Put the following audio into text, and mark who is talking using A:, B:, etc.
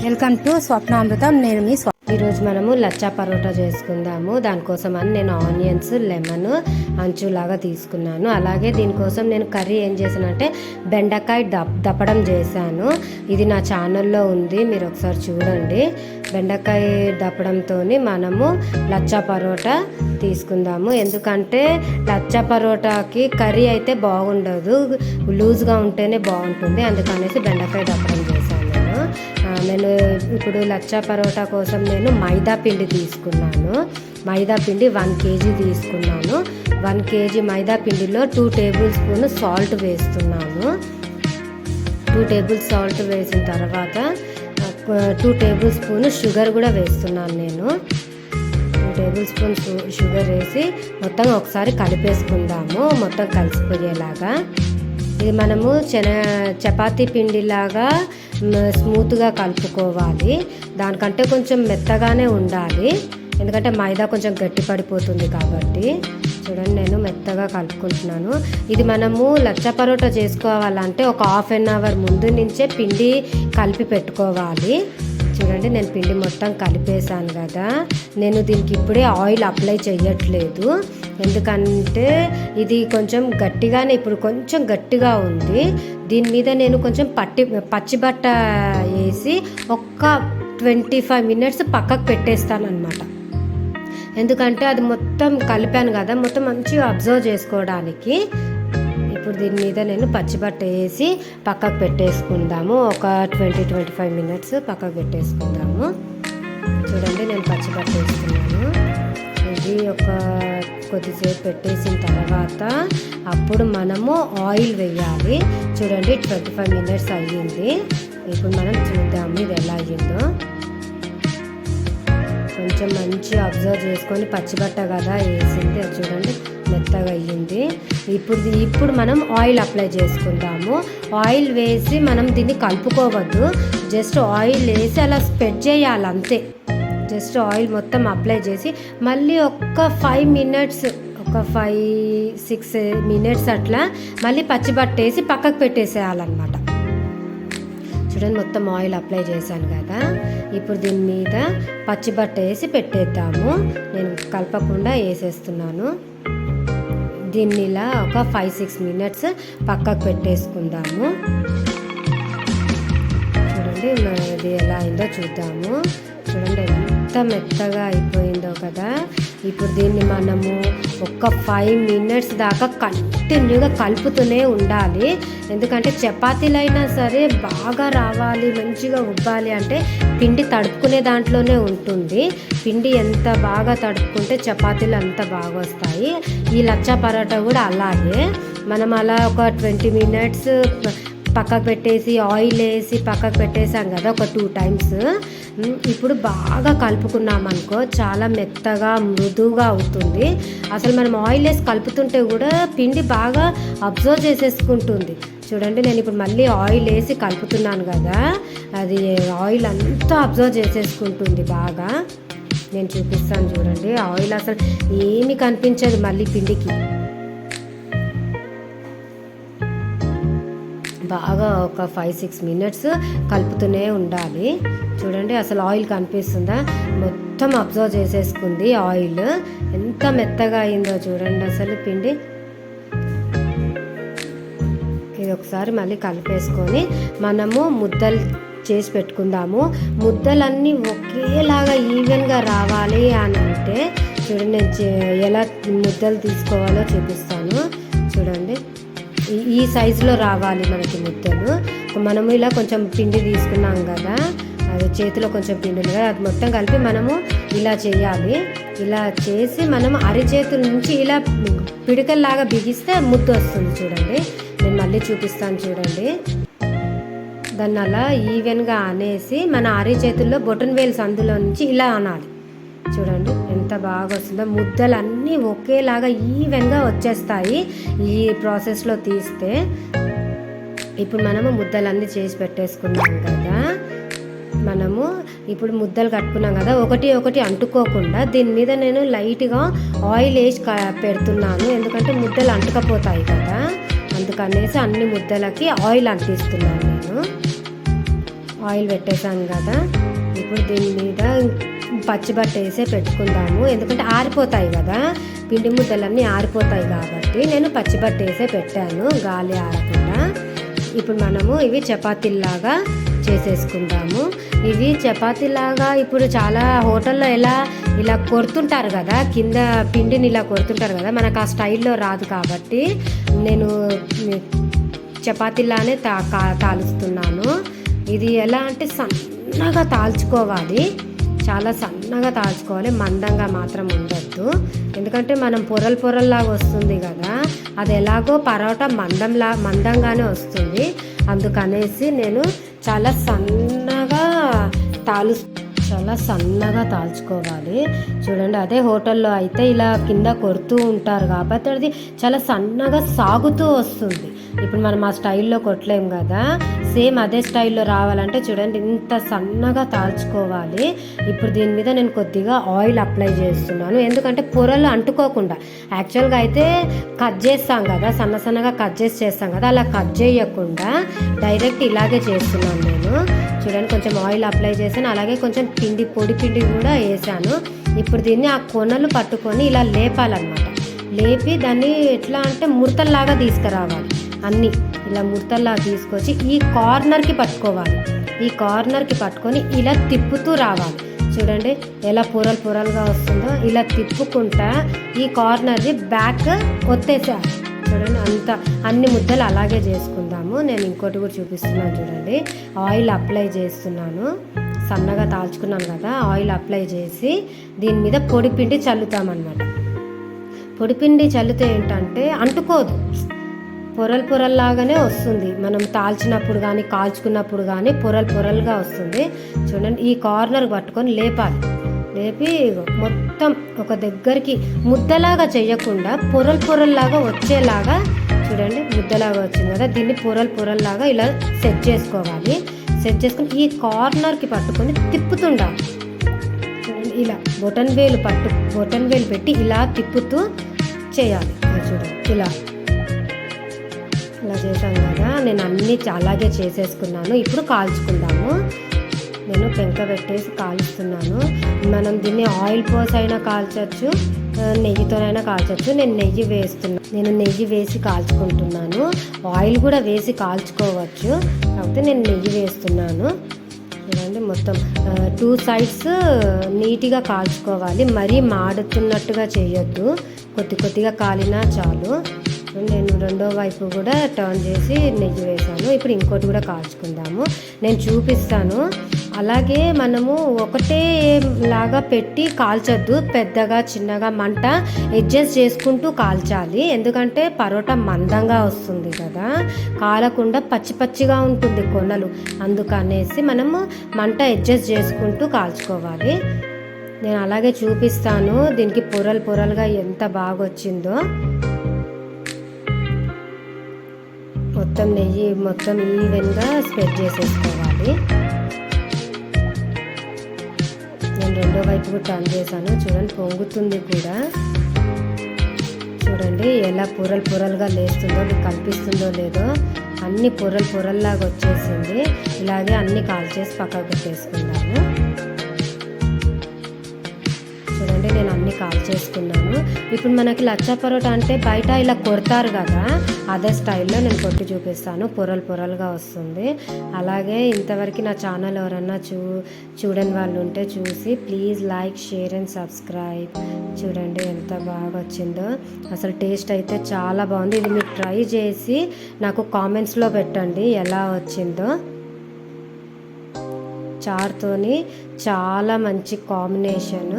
A: Welcome to స్వప్నామృతం. నేను మీ
B: ఈరోజు మనము లచ్చా పరోటా చేసుకుందాము. దానికోసం అని నేను ఆనియన్స్, లెమన్ అంచులాగా తీసుకున్నాను. అలాగే దీనికోసం నేను కర్రీ ఏం చేశానంటే బెండకాయ దప్పడం చేశాను. ఇది నా ఛానల్లో ఉంది, మీరు ఒకసారి చూడండి. బెండకాయ దప్పడంతో మనము లచ్చా పరోటా తీసుకుందాము. ఎందుకంటే లచ్చా పరోటాకి కర్రీ అయితే బాగుండదు, లూజ్గా ఉంటేనే బాగుంటుంది. అందుకనేసి బెండకాయ దప్పడం చేశాను. నేను ఇప్పుడు లచ్చా పరోటా కోసం నేను మైదా పిండి తీసుకున్నాను. మైదా పిండి 1 kg తీసుకున్నాను. 1 kg మైదా పిండిలో 2 టేబుల్ స్పూన్ సాల్ట్ వేస్తున్నాను. 2 టేబుల్ సాల్ట్ వేసిన తర్వాత 2 టేబుల్ స్పూన్ షుగర్ కూడా వేస్తున్నాను. నేను 2 టేబుల్ స్పూన్ షుగర్ వేసి మొత్తం ఒకసారి కలిపేసుకుందాము, మొత్తం కలిసిపోయేలాగా. ఇది మనము చపాతీ పిండిలాగా స్మూత్గా కలుపుకోవాలి. దానికంటే కొంచెం మెత్తగానే ఉండాలి, ఎందుకంటే మైదా కొంచెం గట్టి పడిపోతుంది కాబట్టి. చూడండి, నేను మెత్తగా కలుపుకుంటున్నాను. ఇది మనము లచ్చా పరోటా చేసుకోవాలంటే ఒక 1/2 అవర్ ముందు నుంచే పిండి కలిపి పెట్టుకోవాలి. చూడండి, నేను పిండి మొత్తం కలిపేసాను కదా. నేను దీనికి ఇప్పుడే ఆయిల్ అప్లై చేయట్లేదు, ఎందుకంటే ఇది కొంచెం గట్టిగానే, ఇప్పుడు కొంచెం గట్టిగా ఉంది. దీని మీద నేను కొంచెం పచ్చిబట్ట వేసి ఒక్క 25 మినిట్స్ పక్కకు పెట్టేస్తాను అనమాట. ఎందుకంటే అది మొత్తం కలిపాను కదా, మొత్తం మంచిగా అబ్జర్వ్ చేసుకోవడానికి. ఇప్పుడు దీని మీద నేను పచ్చిబట్ట వేసి పక్కకు పెట్టేసుకుందాము. ఒక 20-25 మినిట్స్ పక్కకు పెట్టేసుకుందాము. చూడండి, నేను పచ్చిబట్ట వేసుకున్నాను. ఇది ఒక కొద్దిసేపు పెట్టేసిన తర్వాత అప్పుడు మనము ఆయిల్ వేయాలి. చూడండి, 25 మినిట్స్ అయ్యింది. ఇప్పుడు మనం చూద్దాము ఇది ఎలా అయ్యిందో. కొంచెం మంచి అబ్జర్వ్ చేసుకొని, పచ్చిబట్ట కదా వేసింది, అది చూడండి మెత్తగా అయ్యింది. ఇప్పుడు మనం ఆయిల్ అప్లై చేసుకుందాము. ఆయిల్ వేసి మనం దీన్ని కలుపుకోవద్దు, జస్ట్ ఆయిల్ వేసి అలా స్ప్రెడ్ చేయాలి అంతే. జస్ట్ ఆయిల్ మొత్తం అప్లై చేసి మళ్ళీ ఒక 5-6 మినిట్స్ అట్లా మళ్ళీ పచ్చిబట్ట వేసి పక్కకు పెట్టేసేయాలన్నమాట. చూడండి, మొత్తం ఆయిల్ అప్లై చేశాను కదా. ఇప్పుడు దీని మీద పచ్చిబట్ట వేసి పెట్టేద్దాము. నేను కలపకుండా వేసేస్తున్నాను. దీన్ని ఇలా ఒక 5-6 మినిట్స్ పక్కకు పెట్టేసుకుందాము. చూడండి, ఇది ఎలా అయిందో చూద్దాము. చూడండి, ఎంత మెత్తగా అయిపోయిందో కదా. ఇప్పుడు దీన్ని మనము ఒక 5 మినిట్స్ దాకా కంటిన్యూగా కలుపుతూనే ఉండాలి. ఎందుకంటే చపాతీలైనా సరే బాగా రావాలి, మంచిగా ఉబ్బాలి అంటే పిండి తడుపుకునే దాంట్లోనే ఉంటుంది. పిండి ఎంత బాగా తడుపుకుంటే చపాతీలు అంత బాగా వస్తాయి. ఈ లచ్చా పరోటా కూడా అలాగే. మనం అలా ఒక 20 మినిట్స్ పక్కకు పెట్టేసి ఆయిల్ వేసి పక్కకు పెట్టేసాం కదా ఒక 2 టైమ్స్. ఇప్పుడు బాగా కలుపుకున్నాం అనుకో, చాలా మెత్తగా మృదువుగా అవుతుంది. అసలు మనం ఆయిల్ వేసి కలుపుతుంటే కూడా పిండి బాగా అబ్జర్వ్ చేసేసుకుంటుంది. చూడండి, నేను ఇప్పుడు మళ్ళీ ఆయిల్ వేసి కలుపుతున్నాను కదా, అది ఆయిల్ అంతా అబ్జర్వ్ చేసేసుకుంటుంది బాగా. నేను చూపిస్తాను చూడండి. ఆయిల్ అసలు ఏమీ కనిపించదు మళ్ళీ పిండికి. బాగా ఒక 5-6 మినిట్స్ కలుపుతూనే ఉండాలి. చూడండి, అసలు ఆయిల్ కనిపిస్తుందా, మొత్తం అబ్జర్వ్ చేసేసుకుంది ఆయిల్. ఎంత మెత్తగా అయిందో చూడండి అసలు పిండి. ఇది ఒకసారి మళ్ళీ కలిపేసుకొని మనము ముద్దలు చేసి పెట్టుకుందాము. ముద్దలన్నీ ఒకేలాగా ఈవెన్గా రావాలి అని అంటే చూడండి, నేను ఎలా ముద్దలు తీసుకోవాలో చూపిస్తాను. చూడండి, ఈ సైజులో రావాలి మనకి ముద్దలు. మనము ఇలా కొంచెం పిండి తీసుకున్నాం కదా, అది చేతిలో కొంచెం పిండి ఉంది కదా, అది మొత్తం కలిపి మనము ఇలా చేయాలి. ఇలా చేసి మనం అరిచేతుల నుంచి ఇలా పిడికల్లాగా బిగిస్తే ముద్ద వస్తుంది. చూడండి, నేను మళ్ళీ చూపిస్తాను చూడండి. దాన్ని అలా ఈవెన్గా అనేసి మన అరిచేతుల్లో బొటన్ వేలు సందులో నుంచి ఇలా అనాలి. చూడండి ఎంత బాగా వస్తుందో, ముద్దలు అన్నీ ఒకేలాగా ఈవెన్గా వచ్చేస్తాయి ఈ ప్రాసెస్లో తీస్తే. ఇప్పుడు మనము ముద్దలన్నీ చేసి పెట్టేసుకున్నాం కదా. మనము ఇప్పుడు ముద్దలు కట్టుకున్నాం కదా, ఒకటి అంటుకోకుండా దీని మీద నేను లైట్గా ఆయిల్ వేసి పెడుతున్నాను. ఎందుకంటే ముద్దలు అంటుకపోతాయి కదా, అందుకనేసి అన్ని ముద్దలకి ఆయిల్ అంటిస్తున్నాను నేను. ఆయిల్ పెట్టేసాను కదా. ఇప్పుడు దీని మీద పచ్చిబట్ట వేసే పెట్టుకుందాము, ఎందుకంటే ఆరిపోతాయి కదా, పిండి ముద్దలన్నీ ఆరిపోతాయి కాబట్టి నేను పచ్చిబట్ట వేసే పెట్టాను గాలి ఆరకుండా. ఇప్పుడు మనము ఇవి చపాతీల్లాగా చేసేసుకుందాము. ఇవి చపాతీలాగా ఇప్పుడు చాలా హోటల్లో ఇలా కొడుతుంటారు కదా, కింద పిండిని ఇలా కొడుతుంటారు కదా, మనకు ఆ స్టైల్లో రాదు కాబట్టి నేను చపాతీలానే తాలుస్తున్నాను. ఇది ఎలా అంటే సన్నగా తాల్చుకోవాలి, చాలా సన్నగా తాల్చుకోవాలి, మందంగా మాత్రం ఉండొద్దు. ఎందుకంటే మనం పొరల్లాగా వస్తుంది కదా, అది ఎలాగో పరోటా మందంగానే వస్తుంది. అందుకనేసి నేను చాలా సన్నగా తాల్చుకోవాలి. చూడండి, అదే హోటల్లో అయితే ఇలా కింద కొడుతూ ఉంటారు కాబట్టి అది చాలా సన్నగా సాగుతూ వస్తుంది. ఇప్పుడు మనం ఆ స్టైల్లో కొట్టలేం కదా, సేమ్ అదే స్టైల్లో రావాలంటే చూడండి ఇంత సన్నగా తాల్చుకోవాలి. ఇప్పుడు దీని మీద నేను కొద్దిగా ఆయిల్ అప్లై చేస్తున్నాను, ఎందుకంటే పొరలు అంటుకోకుండా. యాక్చువల్గా అయితే కట్ చేస్తాం కదా, సన్నగా కట్ చేస్తాం కదా, అలా కట్ చేయకుండా డైరెక్ట్ ఇలాగే చేస్తున్నాను నేను. చూడండి, కొంచెం ఆయిల్ అప్లై చేశాను, అలాగే కొంచెం పొడి పిండి కూడా వేసాను. ఇప్పుడు దీన్ని ఆ కొనలు పట్టుకొని ఇలా లేపాలన్నమాట. లేపి దాన్ని ఎట్లా అంటే ముడతల్లాగా తీసుకురావాలి. అన్నీ ఇలా ముడతల్లాగా తీసుకొచ్చి ఈ కార్నర్కి పట్టుకోవాలి. ఈ కార్నర్కి పట్టుకొని ఇలా తిప్పుతూ రావాలి. చూడండి ఎలా పొరలుగా వస్తుందో, ఇలా తిప్పుకుంటా ఈ కార్నర్ని బ్యాక్ ఒత్తేసాలి. చూడండి, అన్ని ముద్దలు అలాగే చేసుకుందాము. నేను ఇంకోటి కూడా చూపిస్తున్నాను. చూడండి, ఆయిల్ అప్లై చేస్తున్నాను, సన్నగా తాల్చుకున్నాను కదా, ఆయిల్ అప్లై చేసి దీని మీద పొడిపిండి చల్లుతామన్నమాట. పొడిపిండి చల్లితే ఏంటంటే అంటుకోదు, పొరల్లాగానే వస్తుంది. మనం తాల్చినప్పుడు కానీ కాల్చుకున్నప్పుడు కానీ పొరలుగా వస్తుంది. చూడండి, ఈ కార్నర్ పట్టుకొని లేపాలి. లేపి మొత్తం ఒక దగ్గరికి ముద్దలాగా చేయకుండా పొరల్లాగా వచ్చేలాగా, చూడండి ముద్దలాగా వచ్చింది కదా, దీన్ని పొరల్లాగా ఇలా సెట్ చేసుకోవాలి. సెట్ చేసుకుని ఈ కార్నర్కి పట్టుకొని తిప్పుతుండాలి. చూడండి, ఇలా బొటన్ వేలు పెట్టి ఇలా తిప్పుతూ చేయాలి. చూడండి, ఇలా చేసాను కదా, నేను అన్నీ అలాగే చేసేసుకున్నాను. ఇప్పుడు కాల్చుకుందాము. నేను పెంక పెట్టేసి కాలుస్తున్నాను. మనం దీన్ని ఆయిల్ పోసి అయినా కాల్చవచ్చు, నెయ్యితోనైనా కాల్చవచ్చు. నేను నెయ్యి వేసి కాల్చుకుంటున్నాను. ఆయిల్ కూడా వేసి కాల్చుకోవచ్చు, కాకపోతే నేను నెయ్యి వేస్తున్నాను. చూడండి, మొత్తం 2 సైడ్స్ నీట్గా కాల్చుకోవాలి, మరీ మాడుతున్నట్టుగా చేయొద్దు, కొద్దిగా కాలినా చాలు. నేను రెండో వైపు కూడా టర్న్ చేసి నెయ్యి వేసాను. ఇప్పుడు ఇంకోటి కూడా కాల్చుకుందాము, నేను చూపిస్తాను. అలాగే మనము ఒకటే లాగా పెట్టి కాల్చొద్దు, పెద్దగా చిన్నగా మంట అడ్జస్ట్ చేసుకుంటూ కాల్చాలి. ఎందుకంటే పరోటా మందంగా వస్తుంది కదా, కాలకుండా పచ్చిగా ఉంటుంది కొనలు. అందుకనేసి మనము మంట అడ్జస్ట్ చేసుకుంటూ కాల్చుకోవాలి. నేను అలాగే చూపిస్తాను. దీనికి పొరలుగా ఎంత బాగా వచ్చిందో. మొత్తం నెయ్యి మొత్తం ఈవెన్గా స్ప్రెడ్ చేసేసుకోవాలి. నేను రెండో వైపు టర్న్ చేశాను. చూడండి, పొంగుతుంది కూడా. చూడండి ఎలా పొరలుగా లేస్తుందో, మీకు కనిపిస్తుందో లేదో, అన్ని పొరల్లాగా వచ్చేసింది. ఇలాగే అన్ని కాల్చేసి పక్కకు పెట్టేసుకుందాము. చూడండి, నేను అన్ని కాల్చేసుకున్నాను. ఇప్పుడు మనకి లచ్చా పరోటా అంటే బయట ఇలా కొడతారు కదా, అదే స్టైల్లో నేను కొట్టి చూపిస్తాను. పొరలుగా వస్తుంది. అలాగే ఇంతవరకు నా ఛానల్ ఎవరన్నా చూడని వాళ్ళు ఉంటే చూసి please like, share and subscribe. చూడండి ఎంత బాగా వచ్చిందో, అసలు టేస్ట్ అయితే చాలా బాగుంది. ఇది మీరు ట్రై చేసి నాకు కామెంట్స్లో పెట్టండి ఎలా వచ్చిందో. చారుతోని చాలా మంచి కాంబినేషన్.